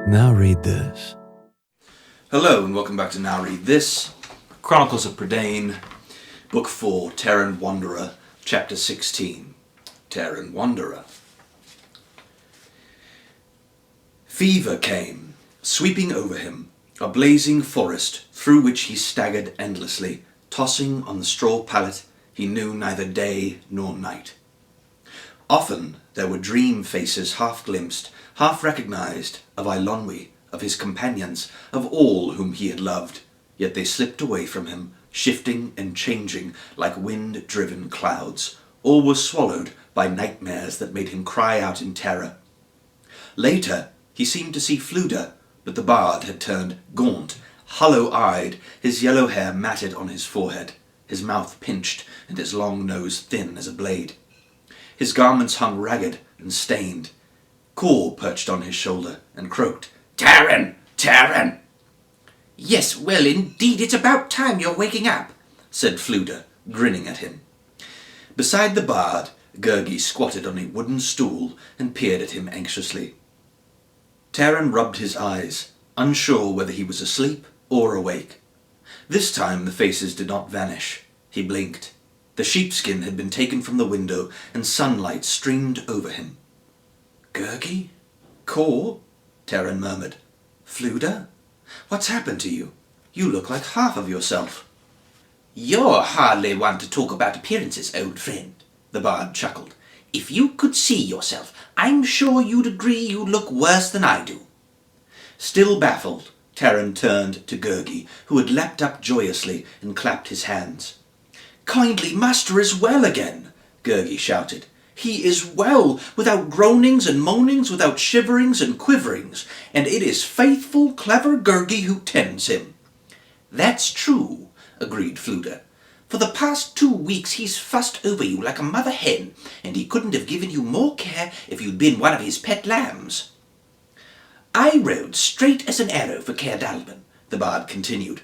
Now read this. Hello and welcome back to Now Read This, Chronicles of Prydain, Book 4, Taran Wanderer, Chapter 16, Taran Wanderer. Fever came, sweeping over him, a blazing forest through which he staggered endlessly, tossing on the straw pallet he knew neither day nor night. Often there were dream faces half-glimpsed, half-recognized, of Lonio, of his companions, of all whom he had loved, yet they slipped away from him, shifting and changing like wind-driven clouds, or were swallowed by nightmares that made him cry out in terror. Later he seemed to see Fluda, but the bard had turned gaunt, hollow-eyed, his yellow hair matted on his forehead, his mouth pinched and his long nose thin as a blade. His garments hung ragged and stained. Cor perched on his shoulder and croaked, "Taran! Taran!" "Yes, well, indeed, it's about time you're waking up," said Fluda, grinning at him. Beside the bard, Gurgi squatted on a wooden stool and peered at him anxiously. Taran rubbed his eyes, unsure whether he was asleep or awake. This time the faces did not vanish. He blinked. The sheepskin had been taken from the window and sunlight streamed over him. "Gurgi? Cor?" Taran murmured. "Fluda? What's happened to you? You look like half of yourself." "You're hardly one to talk about appearances, old friend," the bard chuckled. "If you could see yourself, I'm sure you'd agree you look worse than I do." Still baffled, Taran turned to Gurgi, who had leapt up joyously and clapped his hands. "Kindly master is well again," Gurgi shouted. "He is well, without groanings and moanings, without shiverings and quiverings, and it is faithful, clever Gurgi who tends him." "That's true," agreed Fluda. "For the past 2 weeks he's fussed over you like a mother hen, and he couldn't have given you more care if you'd been one of his pet lambs." "I rode straight as an arrow for Caer Dallben," the bard continued.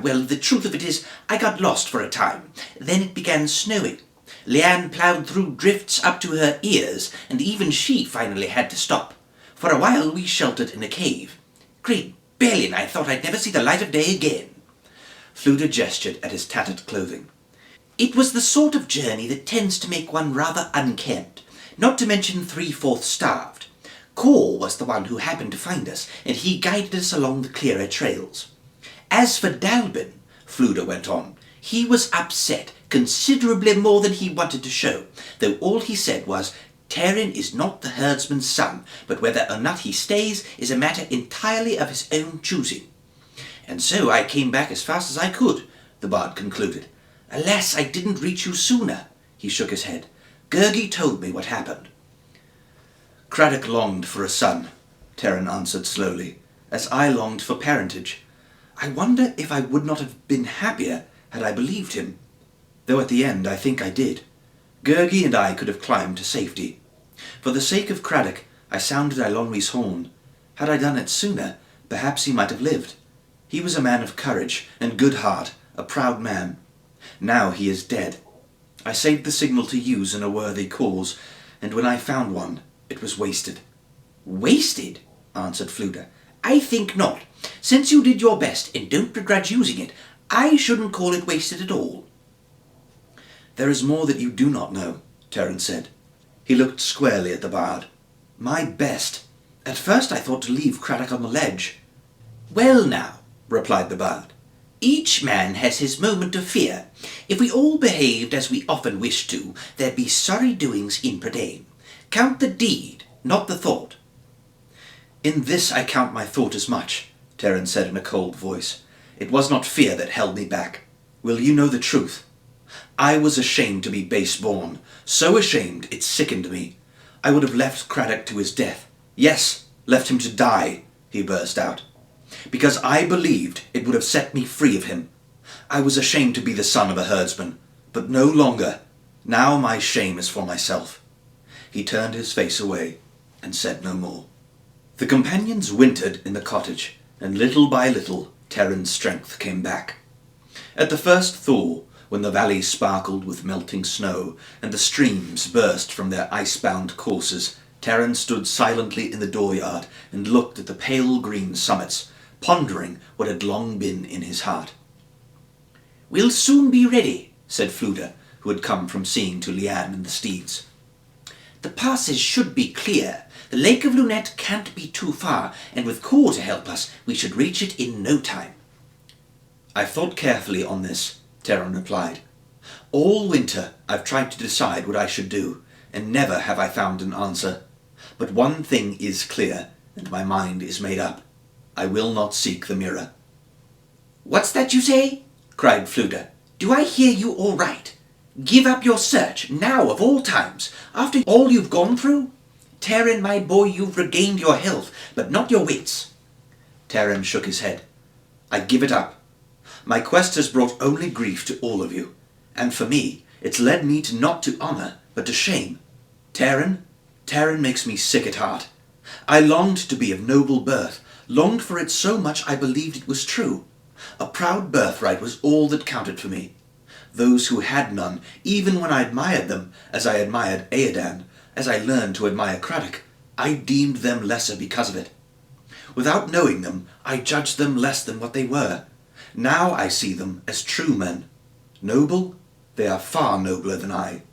"Well, the truth of it is, I got lost for a time. Then it began snowing. Leanne ploughed through drifts up to her ears, and even she finally had to stop. For a while we sheltered in a cave. Great Bellin, I thought I'd never see the light of day again." Fluda gestured at his tattered clothing. "It was the sort of journey that tends to make one rather unkempt, not to mention 3/4 starved. Cor was the one who happened to find us, and he guided us along the clearer trails. As for Dallben," Fluda went on, "he was upset, considerably more than he wanted to show, though all he said was, 'Taran is not the herdsman's son, but whether or not he stays is a matter entirely of his own choosing.' And so I came back as fast as I could," the bard concluded. "Alas, I didn't reach you sooner." He shook his head. "Gurgi told me what happened." "Craddock longed for a son," Taran answered slowly, "as I longed for parentage. I wonder if I would not have been happier had I believed him, though at the end I think I did. Gurgi and I could have climbed to safety. For the sake of Craddock, I sounded Lonio's horn. Had I done it sooner, perhaps he might have lived. He was a man of courage and good heart, a proud man. Now he is dead. I saved the signal to use in a worthy cause, and when I found one, it was wasted." "Wasted?" answered Fluda. "I think not. Since you did your best and don't begrudge using it, I shouldn't call it wasted at all." "There is more that you do not know," Taran said. He looked squarely at the bard. "My best. At first I thought to leave Craddock on the ledge." "Well now," replied the bard, "each man has his moment of fear. If we all behaved as we often wish to, there'd be sorry doings in Prydain. Count the deed, not the thought." "In this I count my thought as much," Taran said in a cold voice. "It was not fear that held me back. Will you know the truth? I was ashamed to be base-born, so ashamed it sickened me. I would have left Craddock to his death. Yes, left him to die," he burst out, "because I believed it would have set me free of him. I was ashamed to be the son of a herdsman, but no longer. Now my shame is for myself." He turned his face away and said no more. The companions wintered in the cottage, and little by little Taran's strength came back. At the first thaw, when the valley sparkled with melting snow, and the streams burst from their ice-bound courses, Taran stood silently in the dooryard and looked at the pale green summits, pondering what had long been in his heart. "We'll soon be ready," said Fluda, who had come from seeing to Leanne and the steeds. "The passes should be clear. The Lake of Lunette can't be too far, and with Cor to help us, we should reach it in no time." "I've thought carefully on this," Taran replied. "All winter I've tried to decide what I should do, and never have I found an answer. But one thing is clear, and my mind is made up. I will not seek the mirror." "What's that you say?" cried Fluda. "Do I hear you all right? Give up your search, now of all times, after all you've gone through? Taran, my boy, you've regained your health, but not your wits." Taran shook his head. "I give it up. My quest has brought only grief to all of you, and for me, it's led me to not to honour, but to shame. Taran makes me sick at heart. I longed to be of noble birth, longed for it so much I believed it was true. A proud birthright was all that counted for me. Those who had none, even when I admired them, as I admired Aedan, as I learned to admire Craddock, I deemed them lesser because of it. Without knowing them, I judged them less than what they were. Now I see them as true men. Noble? They are far nobler than I.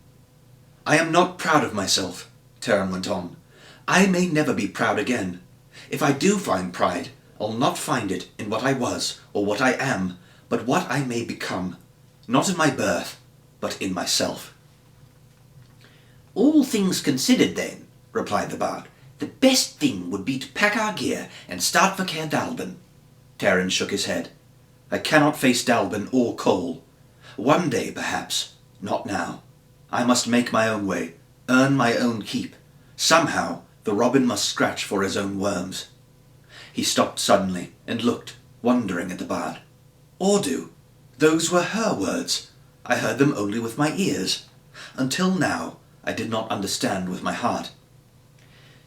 I am not proud of myself," Taran went on. "I may never be proud again. If I do find pride, I'll not find it in what I was or what I am, but what I may become. Not in my birth, but in myself." "All things considered, then," replied the bard, "the best thing would be to pack our gear and start for Caer Dallben." Taran shook his head. "I cannot face Dallben or Cole. One day, perhaps. Not now. I must make my own way, earn my own keep. Somehow the robin must scratch for his own worms." He stopped suddenly and looked, wondering at the bard. Audu! Those were her words. I heard them only with my ears. Until now, I did not understand with my heart.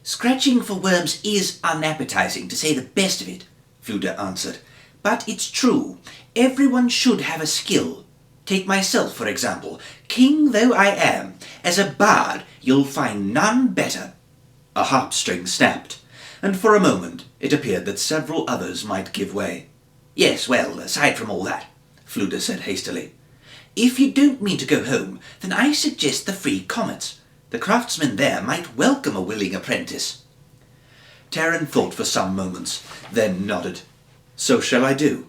"Scratching for worms is unappetizing, to say the best of it," Fluda answered. "But it's true. Everyone should have a skill. Take myself, for example. King though I am, as a bard you'll find none better." A harp string snapped, and for a moment it appeared that several others might give way. "Yes, well, aside from all that," Fluda said hastily, "if you don't mean to go home, then I suggest the Free Comets. The craftsmen there might welcome a willing apprentice." Taran thought for some moments, then nodded. "So shall I do.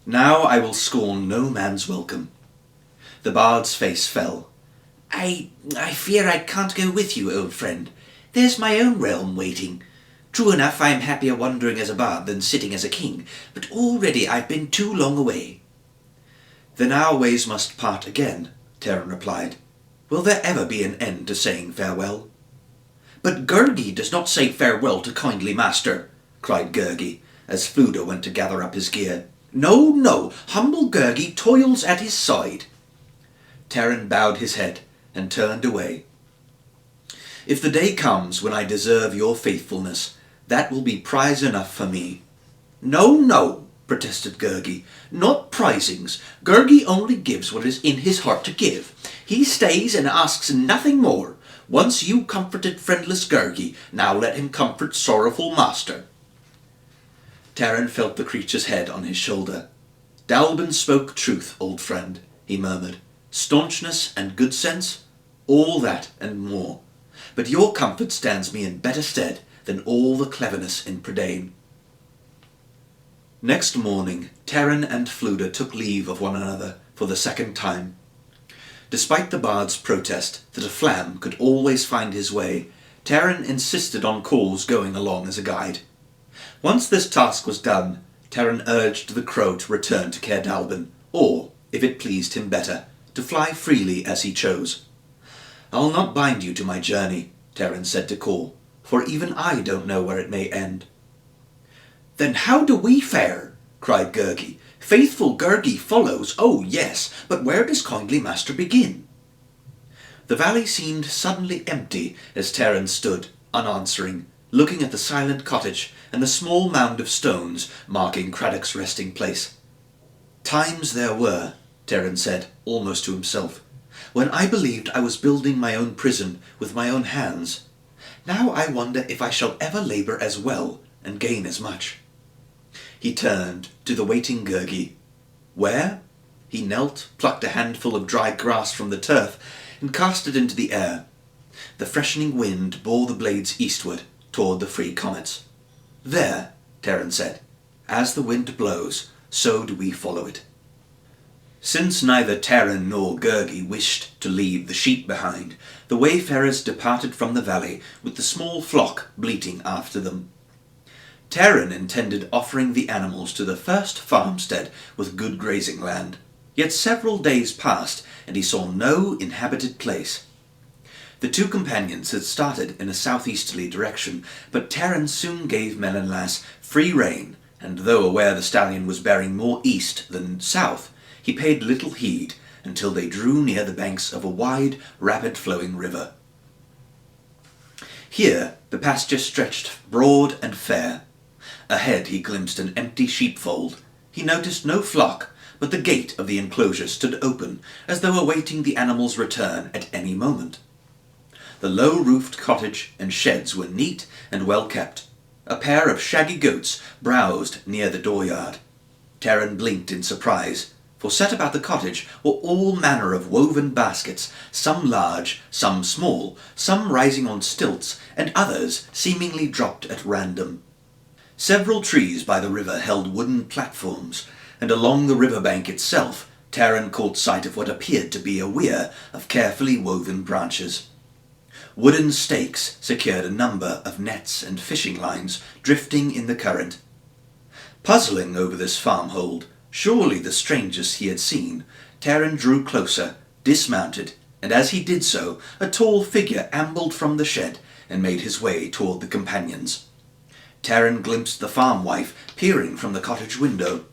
Now I will scorn no man's welcome." The bard's face fell. I fear I can't go with you, old friend. There's my own realm waiting. True enough, I'm happier wandering as a bard than sitting as a king, but already I've been too long away." "Then our ways must part again," Taran replied. "Will there ever be an end to saying farewell?" "But Gurgi does not say farewell to kindly master," cried Gurgi, as Fluda went to gather up his gear. "No, no, humble Gurgi toils at his side." Taran bowed his head and turned away. "If the day comes when I deserve your faithfulness, that will be prize enough for me." "No, no," protested Gurgi. "Not prizings. Gurgi only gives what is in his heart to give. He stays and asks nothing more. Once you comforted friendless Gurgi, now let him comfort sorrowful master." Taran felt the creature's head on his shoulder. "Dallben spoke truth, old friend," he murmured. "Staunchness and good sense, all that and more. But your comfort stands me in better stead than all the cleverness in Prydain." Next morning, Taran and Fluda took leave of one another for the second time. Despite the bard's protest that a flam could always find his way, Taran insisted on Cor's going along as a guide. Once this task was done, Taran urged the crow to return to Caer Dallben, or, if it pleased him better, to fly freely as he chose. "I'll not bind you to my journey," Taran said to Cor, "for even I don't know where it may end." "Then how do we fare?" cried Gurgi. "Faithful Gurgi follows, oh yes, but where does kindly master begin?" The valley seemed suddenly empty as Taran stood, unanswering, looking at the silent cottage and the small mound of stones marking Craddock's resting place. Times there were, Taran said, almost to himself, when I believed I was building my own prison with my own hands. Now I wonder if I shall ever labour as well and gain as much. He turned to the waiting Gurgi. Where? He knelt, plucked a handful of dry grass from the turf, and cast it into the air. The freshening wind bore the blades eastward, toward the free comets. There, Taran said. As the wind blows, so do we follow it. Since neither Taran nor Gurgi wished to leave the sheep behind, the wayfarers departed from the valley with the small flock bleating after them. Taran intended offering the animals to the first farmstead with good grazing land. Yet several days passed, and he saw no inhabited place. The two companions had started in a southeasterly direction, but Taran soon gave Menelaus free rein, and though aware the stallion was bearing more east than south, he paid little heed until they drew near the banks of a wide, rapid-flowing river. Here the pasture stretched broad and fair. Ahead he glimpsed an empty sheepfold. He noticed no flock, but the gate of the enclosure stood open, as though awaiting the animals' return at any moment. The low-roofed cottage and sheds were neat and well kept. A pair of shaggy goats browsed near the dooryard. Taran blinked in surprise, for set about the cottage were all manner of woven baskets, some large, some small, some rising on stilts, and others seemingly dropped at random. Several trees by the river held wooden platforms, and along the river-bank itself Taran caught sight of what appeared to be a weir of carefully woven branches. Wooden stakes secured a number of nets and fishing lines drifting in the current. Puzzling over this farmhold, surely the strangest he had seen, Taran drew closer, dismounted, and as he did so, a tall figure ambled from the shed and made his way toward the companions. Taran glimpsed the farm wife peering from the cottage window.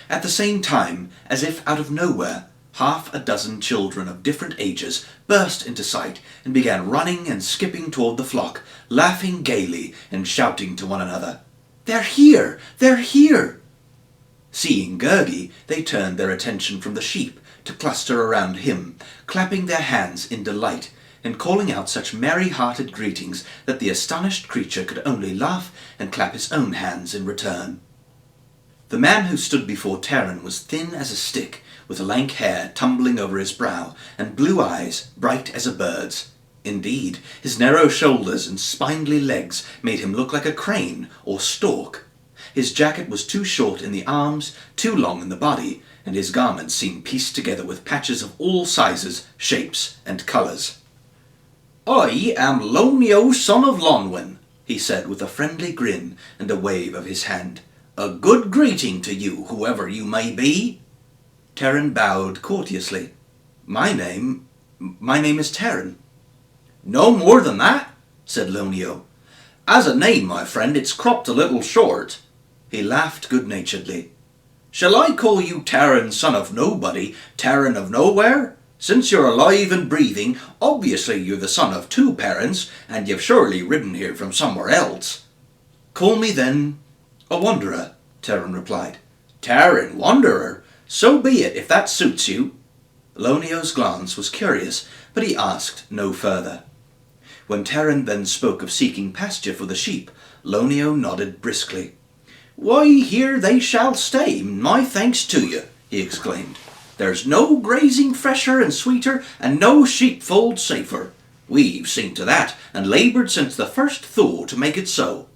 At the same time, as if out of nowhere, half a dozen children of different ages burst into sight and began running and skipping toward the flock, laughing gaily and shouting to one another, "They're here! They're here!" Seeing Gurgi, they turned their attention from the sheep to cluster around him, clapping their hands in delight and calling out such merry-hearted greetings that the astonished creature could only laugh and clap his own hands in return. The man who stood before Taran was thin as a stick, with lank hair tumbling over his brow, and blue eyes bright as a bird's. Indeed, his narrow shoulders and spindly legs made him look like a crane or stork. His jacket was too short in the arms, too long in the body, and his garments seemed pieced together with patches of all sizes, shapes, and colours. "I am Lonio, son of Lonwyn," he said with a friendly grin and a wave of his hand. "A good greeting to you, whoever you may be." Taran bowed courteously. My name is Taran." "No more than that," said Lonio. "As a name, my friend, it's cropped a little short." He laughed good-naturedly. "Shall I call you Taran, son of nobody, Taran of nowhere? Since you're alive and breathing, obviously you're the son of two parents, and you've surely ridden here from somewhere else." "Call me, then, a wanderer," Taran replied. "Taran Wanderer? So be it, if that suits you." Lonio's glance was curious, but he asked no further. When Taran then spoke of seeking pasture for the sheep, Lonio nodded briskly. "Why, here they shall stay, my thanks to you," he exclaimed. "There's no grazing fresher and sweeter, and no sheepfold safer. We've seen to that, and laboured since the first thaw to make it so."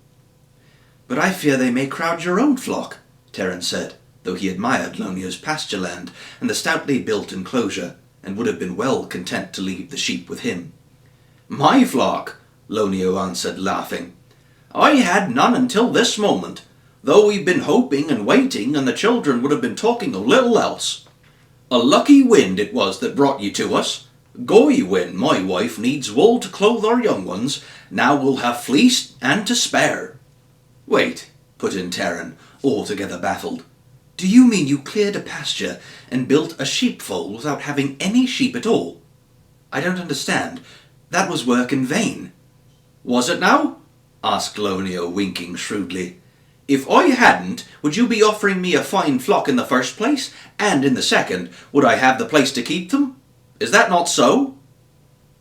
"But I fear they may crowd your own flock," Taran said, though he admired Lonio's pasture land and the stoutly built enclosure, and would have been well content to leave the sheep with him. "My flock," Lonio answered, laughing. "I had none until this moment, though we've been hoping and waiting, and the children would have been talking of little else. A lucky wind it was that brought you to us. Goy when my wife needs wool to clothe our young ones, now we'll have fleece and to spare." "Wait," put in Taran, altogether baffled. "Do you mean you cleared a pasture and built a sheepfold without having any sheep at all? I don't understand. That was work in vain." "Was it now?" asked Lonio, winking shrewdly. If I hadn't, would you be offering me a fine flock in the first place? And in the second, would I have the place to keep them? Is that not so?"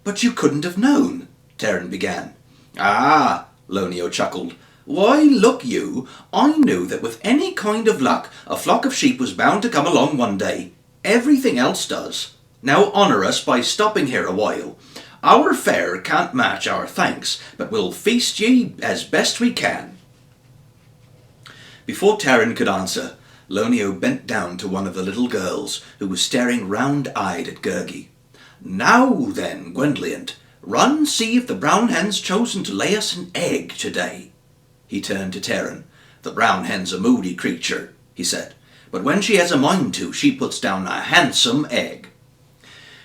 "But you couldn't have known," Taran began. "Ah," Lonio chuckled. "Why, look you, I knew that with any kind of luck, a flock of sheep was bound to come along one day. Everything else does. Now honour us by stopping here a while. Our fare can't match our thanks, but we'll feast ye as best we can." Before Taran could answer, Lonio bent down to one of the little girls, who was staring round-eyed at Gurgi. "Now then, Gwendolen, run see if the brown hen's chosen to lay us an egg today." He turned to Taran. "The brown hen's a moody creature," he said, "but when she has a mind to, she puts down a handsome egg."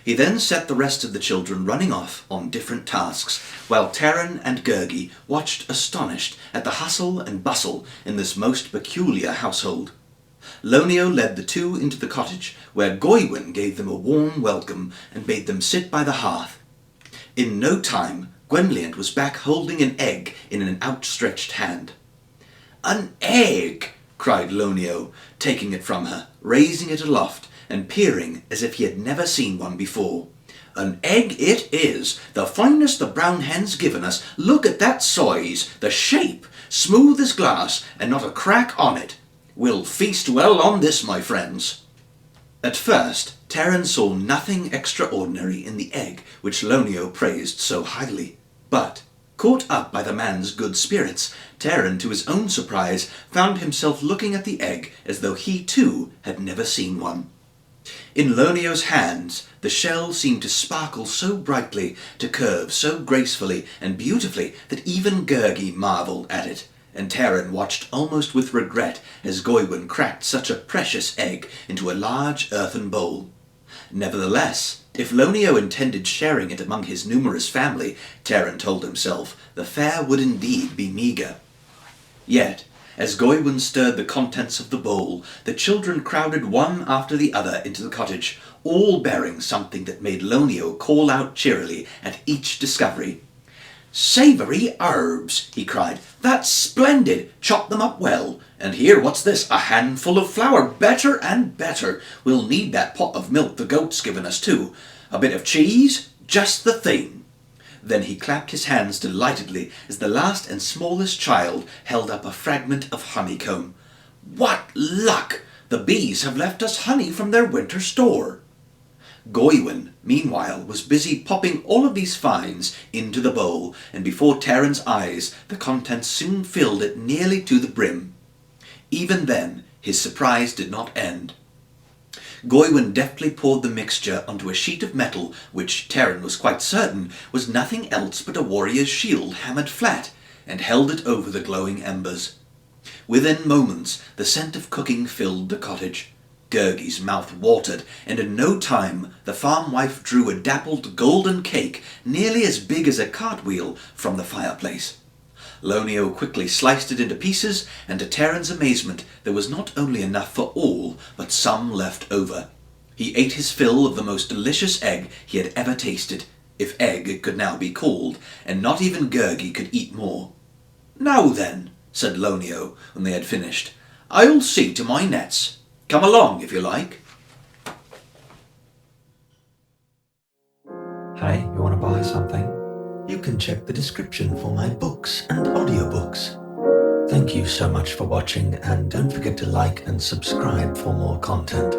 He then set the rest of the children running off on different tasks, while Taran and Gurgi watched astonished at the hustle and bustle in this most peculiar household. Lonio led the two into the cottage, where Goewin gave them a warm welcome and bade them sit by the hearth. In no time, Gwendolen was back holding an egg in an outstretched hand. "An egg!" cried Lonio, taking it from her, raising it aloft, and peering as if he had never seen one before. "An egg it is, the finest the brown hen's given us. Look at that size, the shape, smooth as glass, and not a crack on it. We'll feast well on this, my friends." At first, Taran saw nothing extraordinary in the egg which Lonio praised so highly. But, caught up by the man's good spirits, Taran, to his own surprise, found himself looking at the egg as though he too had never seen one. In Lonio's hands, the shell seemed to sparkle so brightly, to curve so gracefully and beautifully, that even Gurgi marvelled at it, and Taran watched almost with regret as Goewin cracked such a precious egg into a large earthen bowl. Nevertheless, if Lonio intended sharing it among his numerous family, Taran told himself, the fare would indeed be meagre. Yet, as Goewin stirred the contents of the bowl, the children crowded one after the other into the cottage, all bearing something that made Lonio call out cheerily at each discovery. "Savoury herbs!" he cried. "That's splendid! Chop them up well. And here, what's this? A handful of flour. Better and better. We'll need that pot of milk the goat's given us too. A bit of cheese? Just the thing." Then he clapped his hands delightedly as the last and smallest child held up a fragment of honeycomb. "What luck! The bees have left us honey from their winter store." Goewin, meanwhile, was busy popping all of these finds into the bowl, and before Taran's eyes the contents soon filled it nearly to the brim. Even then his surprise did not end. Goewin deftly poured the mixture onto a sheet of metal which, Taran was quite certain, was nothing else but a warrior's shield hammered flat, and held it over the glowing embers. Within moments the scent of cooking filled the cottage. Gurgi's mouth watered, and in no time the farm wife drew a dappled golden cake nearly as big as a cartwheel from the fireplace. Lonio quickly sliced it into pieces, and to Taran's amazement there was not only enough for all, but some left over. He ate his fill of the most delicious egg he had ever tasted, if egg it could now be called, and not even Gurgi could eat more. "Now then," said Lonio, when they had finished, "I'll see to my nets. Come along, if you like." Hey, you want to buy something? You can check the description for my books and audiobooks. Thank you so much for watching, and don't forget to like and subscribe for more content.